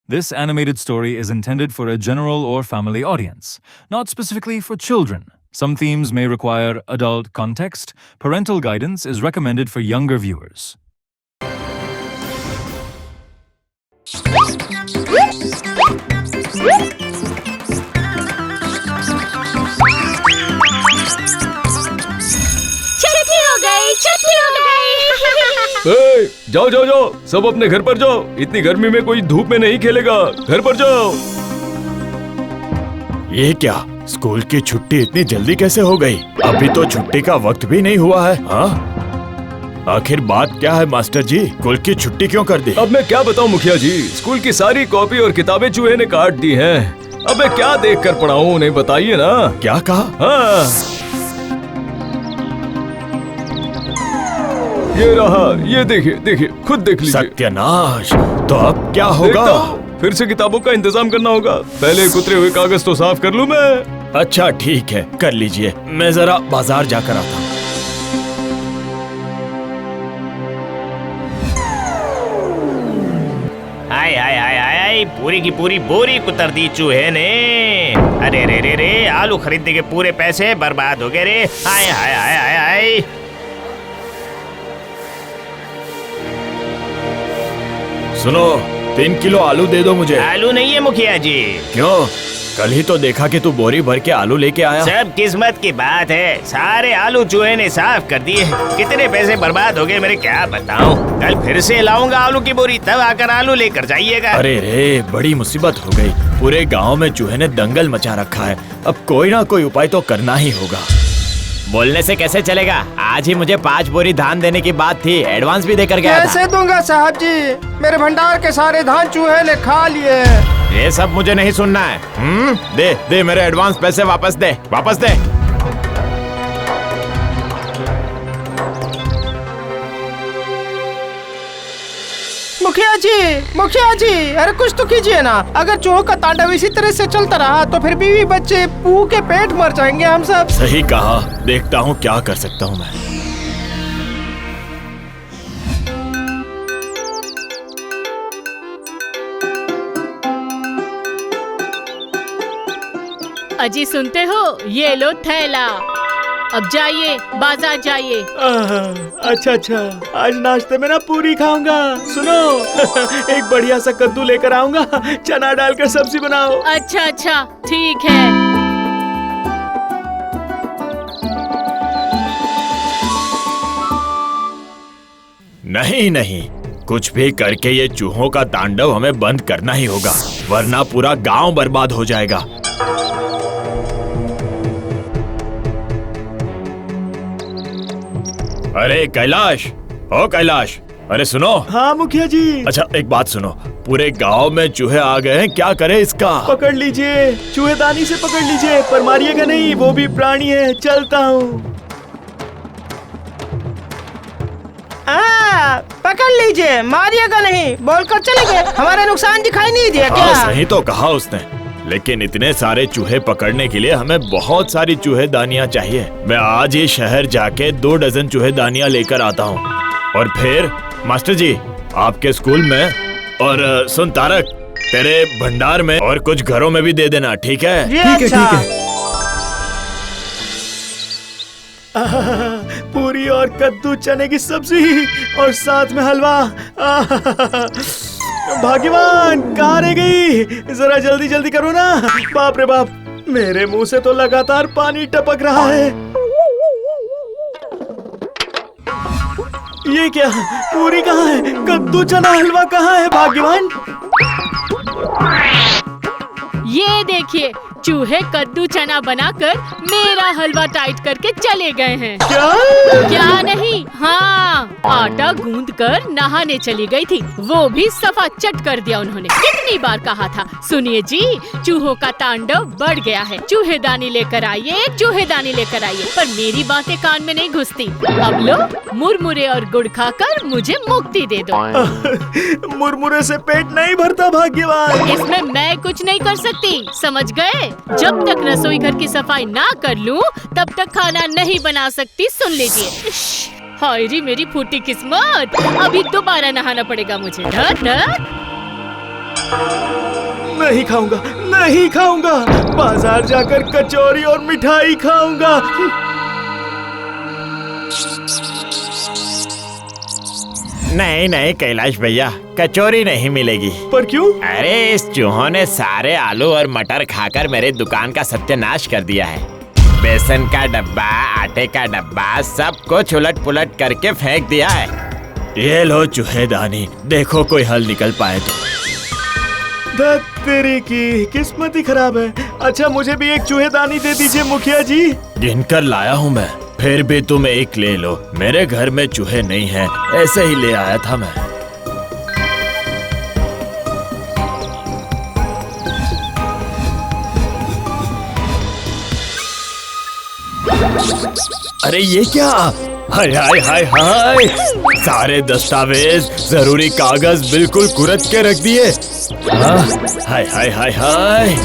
This animated story is intended for a general or family audience, not specifically for children. Some themes may require adult context. Parental guidance is recommended for younger viewers. जाओ जाओ जाओ, सब अपने घर पर जाओ। इतनी गर्मी में कोई धूप में नहीं खेलेगा, घर पर जाओ। ये क्या, स्कूल की छुट्टी इतनी जल्दी कैसे हो गई? अभी तो छुट्टी का वक्त भी नहीं हुआ है। हाँ, आखिर बात क्या है मास्टर जी? स्कूल की छुट्टी क्यों कर दी? अब मैं क्या बताऊं मुखिया जी, स्कूल की सारी कॉपी और किताबें चूहे ने काट दी हैं। अब मैं क्या देख कर पढ़ाऊं, उन्हें बताइए ना। क्या कहा? हाँ, ये रहा, ये देखिए देखिए, खुद देख लीजिए। सत्यानाश, तो अब क्या होगा? फिर से किताबों का इंतजाम करना होगा। पहले कुतरे हुए कागज तो साफ कर लूं मैं। अच्छा ठीक है, कर लीजिए। मैं जरा बाजार जाकर आता हूँ। हाय हाय हाय हाय, पूरी की पूरी बोरी कुतर दी चूहे ने। अरे रे रे रे, आलू खरीदने के पूरे पैसे बर्बाद हो गए रे। हाय हाय हाय हाय हाय। सुनो, 3 किलो आलू दे दो मुझे। आलू नहीं है मुखिया जी। क्यों? कल ही तो देखा कि तू बोरी भर के आलू लेके आया। सब किस्मत की बात है, सारे आलू चूहे ने साफ कर दिए। कितने पैसे बर्बाद हो गए मेरे, क्या बताऊं। कल फिर से लाऊंगा आलू की बोरी, तब आकर आलू लेकर जाइएगा। अरे रे, बड़ी मुसीबत हो गई। पूरे गांव में चूहे ने दंगल मचा रखा है। अब कोई ना कोई उपाय तो करना ही होगा। बोलने से कैसे चलेगा? आज ही मुझे 5 बोरी धान देने की बात थी, एडवांस भी देकर गया था। कैसे दूंगा साहब जी, मेरे भंडार के सारे धान चूहे ने खा लिए। ये सब मुझे नहीं सुनना है। दे दे, मेरे एडवांस पैसे वापस दे, वापस दे। मुखिया जी, अरे कुछ तो कीजिए ना। अगर चूहों का तांडव इसी तरह से चलता रहा तो फिर बीवी बच्चे भूख के पेट मर जाएंगे हम सब। सही कहा, देखता हूँ क्या कर सकता हूँ मैं। अजी सुनते हो, ये लो थैला। अब जाइए, बाजार जाइए। अच्छा, आज नाश्ते में ना पूरी खाऊंगा। सुनो, एक बढ़िया सा कद्दू लेकर आऊंगा, चना डालकर सब्जी बनाओ। अच्छा, ठीक है। नहीं, कुछ भी करके ये चूहों का तांडव हमें बंद करना ही होगा, वरना पूरा गांव बर्बाद हो जाएगा। अरे कैलाश, ओ कैलाश, अरे सुनो। हाँ मुखिया जी। अच्छा एक बात सुनो, पूरे गांव में चूहे आ गए हैं, क्या करे इसका? पकड़ लीजिए, चूहेदानी से पकड़ लीजिए, पर मारिएगा नहीं, वो भी प्राणी है। चलता हूँ। पकड़ लीजिए, मारिएगा नहीं, बोलकर चले गए। हमारा नुकसान दिखाई नहीं दिया क्या? सही तो कहा उसने, लेकिन इतने सारे चूहे पकड़ने के लिए हमें बहुत सारी चूहेदानियां चाहिए। मैं आज ही शहर जाके 2 डजन चूहेदानियां लेकर आता हूँ। और फिर मास्टर जी, आपके स्कूल में, और सुन तारक, तेरे भंडार में और कुछ घरों में भी दे देना, ठीक है? ठीक है। पूरी और कद्दू चने की सब्जी और साथ में हलवा। भाग्यवान, कहाँ रह गई? जरा जल्दी जल्दी करो ना। बाप रे बाप, मेरे मुंह से तो लगातार पानी टपक रहा है। ये क्या, पूरी कहाँ है? कद्दू चना हलवा कहाँ है? भाग्यवान, ये देखिए, चूहे कद्दू चना बनाकर मेरा हलवा टाइट करके चले गए हैं। क्या नहीं, हाँ, आटा गूंद कर नहाने चली गई थी, वो भी सफा चट कर दिया उन्होंने। कितनी बार कहा था। सुनिए जी, चूहों का तांडव बढ़ गया है। चूहेदानी लेकर आइए, चूहेदानी लेकर आइए, पर मेरी बातें कान में नहीं घुसती। अब लो, मुरमुरे और गुड़ खाकर मुझे मुक्ति दे दो। मुरमुरे से पेट नहीं भरता भाग्यवान। इसमें मैं कुछ नहीं कर सकती, समझ गए? जब तक रसोई घर की सफाई ना कर लूं, तब तक खाना नहीं बना सकती। सुन लीजिए। हाय री मेरी फूटी किस्मत, अभी दोबारा नहाना पड़ेगा मुझे। नहीं खाऊंगा, नहीं खाऊंगा। बाजार जाकर कचौरी और मिठाई खाऊंगा। नहीं नहीं कैलाश भैया, कचौरी नहीं मिलेगी। पर क्यों? अरे इस चूहों ने सारे आलू और मटर खाकर मेरे दुकान का सत्यानाश कर दिया है। बेसन का डब्बा, आटे का डब्बा, सब कुछ उलट पुलट करके फेंक दिया है। ये लो चूहेदानी, देखो कोई हल निकल पाए तो। धत तेरी की किस्मत ही खराब है। अच्छा मुझे भी एक चूहेदानी दे दीजिए मुखिया जी। गिनकर लाया हूँ मैं, फिर भी तुम एक ले लो। मेरे घर में चूहे नहीं हैं, ऐसे ही ले आया था मैं। अरे ये क्या? हाय हाय हाय हाय, सारे दस्तावेज, जरूरी कागज बिल्कुल कुरत के रख दिए। हाय हाय हाय हाय।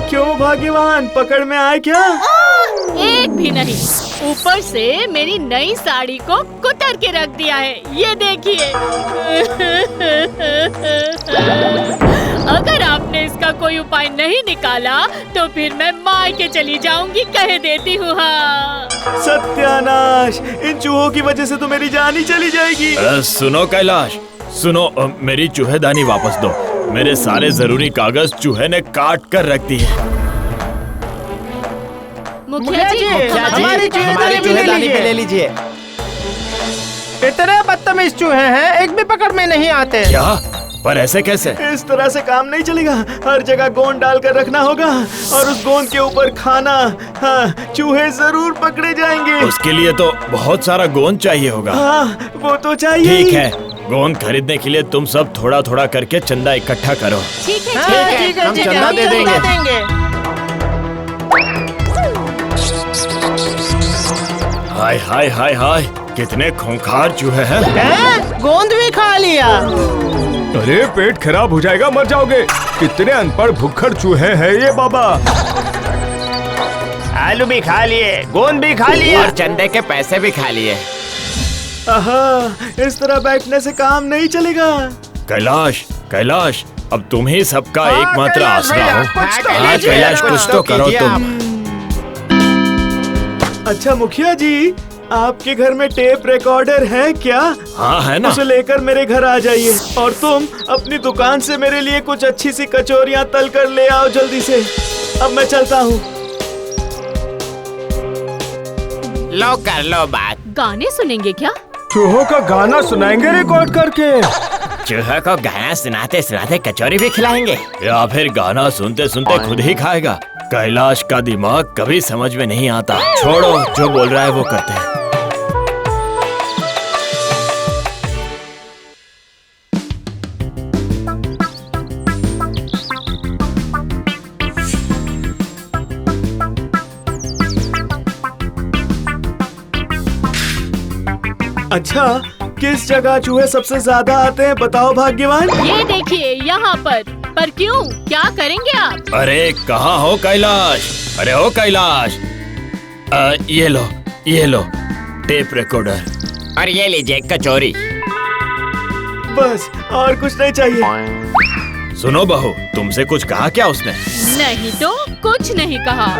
क्यों भाग्यवान, पकड़ में आए क्या? एक भी नहीं। ऊपर से मेरी नई साड़ी को कुतर के रख दिया है, ये देखिए। अगर आपने इसका कोई उपाय नहीं निकाला तो फिर मैं मायके चली जाऊंगी, कह देती हूँ। हाँ सत्यानाश, इन चूहों की वजह से तो मेरी जान ही चली जाएगी। सुनो कैलाश, सुनो, मेरी चूहेदानी वापस दो। मेरे सारे जरूरी कागज चूहे ने काट कर रख दिए। मुखिया जी, हमारी हमारी चूहेदानी भी ले लीजिए। इतने बदतमीज चूहे हैं, एक भी पकड़ में नहीं आते। क्या? पर ऐसे कैसे? इस तरह से काम नहीं चलेगा। हर जगह गोंद डालकर रखना होगा और उस गोंद के ऊपर खाना। हाँ, चूहे जरूर पकड़े जाएंगे। उसके लिए तो बहुत सारा गोंद चाहिए होगा। हाँ, वो तो चाहिए। ठीक है, गोंद खरीदने के लिए तुम सब थोड़ा थोड़ा करके चंदा इकट्ठा करो। ठीक है, हाँ, ठीक है, हम ठीक है, चंदा हम दे चंदा देंगे। हाय हाय हाय हाय, कितने खूंखार चूहे हैं। गोंद भी खा लिया। अरे पेट खराब हो जाएगा, मर जाओगे। कितने अनपढ़ भुक्खड़ चूहे हैं ये बाबा। आलू भी खा लिए, गोंद भी खा लिया और चंदे के पैसे भी खा लिए। आहा, इस तरह बैठने से काम नहीं चलेगा। कैलाश, कैलाश, अब तुम ही सबका हाँ, एकमात्र कैलाश आसरा भैया, हो। कुछ तो हाँ कीजिए, कैलाश, कुछ तो करो कीजिए तुम। अच्छा मुखिया जी, आपके घर में टेप रिकॉर्डर है क्या? हाँ है ना। उसे लेकर मेरे घर आ जाइए और तुम अपनी दुकान से मेरे लिए कुछ अच्छी सी कचौरियाँ तल कर ले आओ जल्दी से। अब मैं चलता हूँ। लो कर लो बात। गाने सुनेंगे क्या? चूहों का गाना सुनाएंगे रिकॉर्ड करके। चूहों को गाना सुनाते सुनाते कचौरी भी खिलाएंगे। या फिर गाना सुनते सुनते खुद ही खाएगा। कैलाश का दिमाग कभी समझ में नहीं आता। छोड़ो, जो बोल रहा है वो करते हैं। अच्छा, किस जगह चूहे सबसे ज्यादा आते हैं बताओ भाग्यवान? ये देखिए यहाँ पर क्यों? क्या करेंगे आप? अरे कहाँ हो कैलाश? अरे ओ कैलाश, ये लो टेप रिकॉर्डर। और ये लीजिए कचौरी। बस और कुछ नहीं चाहिए। सुनो बहू, तुमसे कुछ कहा क्या उसने? नहीं तो कुछ नहीं कहा।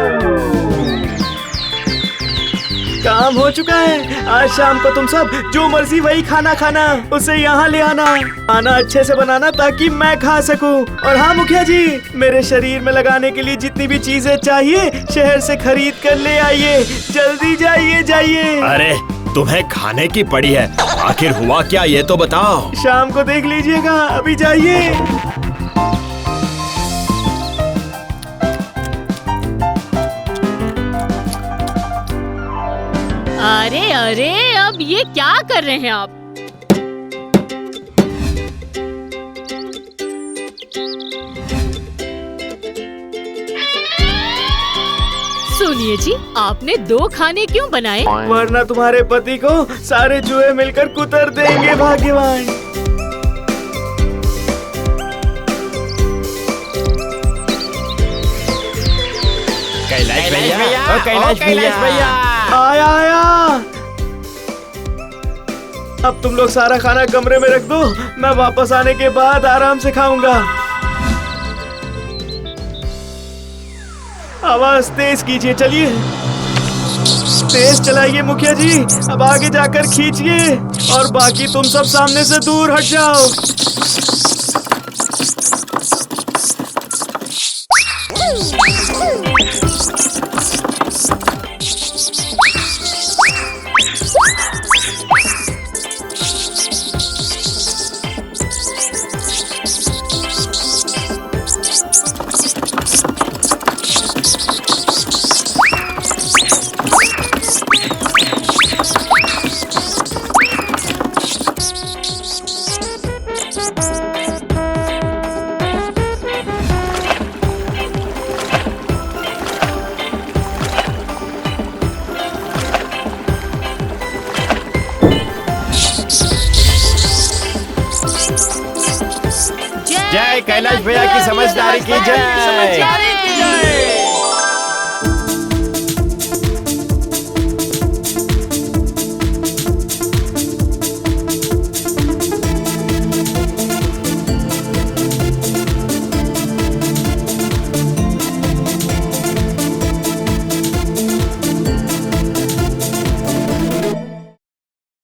काम हो चुका है। आज शाम को तुम सब जो मर्जी वही खाना खाना, उसे यहाँ ले आना। खाना अच्छे से बनाना ताकि मैं खा सकूं। और हाँ मुखिया जी, मेरे शरीर में लगाने के लिए जितनी भी चीजें चाहिए शहर से खरीद कर ले आइए। जल्दी जाइए। अरे तुम्हें खाने की पड़ी है, आखिर हुआ क्या ये तो बताओ। शाम को देख लीजिएगा, अभी जाइए। अरे अरे, अब ये क्या कर रहे हैं आप? सुनिए जी, आपने 2 खाने क्यों बनाए? वरना तुम्हारे पति को सारे चूहे मिलकर कुतर देंगे भाग्यवान। कैलाश भैया, भैया, ओ कैलाश भैया। आया आया। अब तुम लोग सारा खाना कमरे में रख दो, मैं वापस आने के बाद आराम से खाऊंगा। आवाज तेज कीजिए, चलिए तेज चलाइए मुखिया जी। अब आगे जाकर खींचिए और बाकी तुम सब सामने से दूर हट जाओ। जय कैलाश भैया की समझदारी की जय।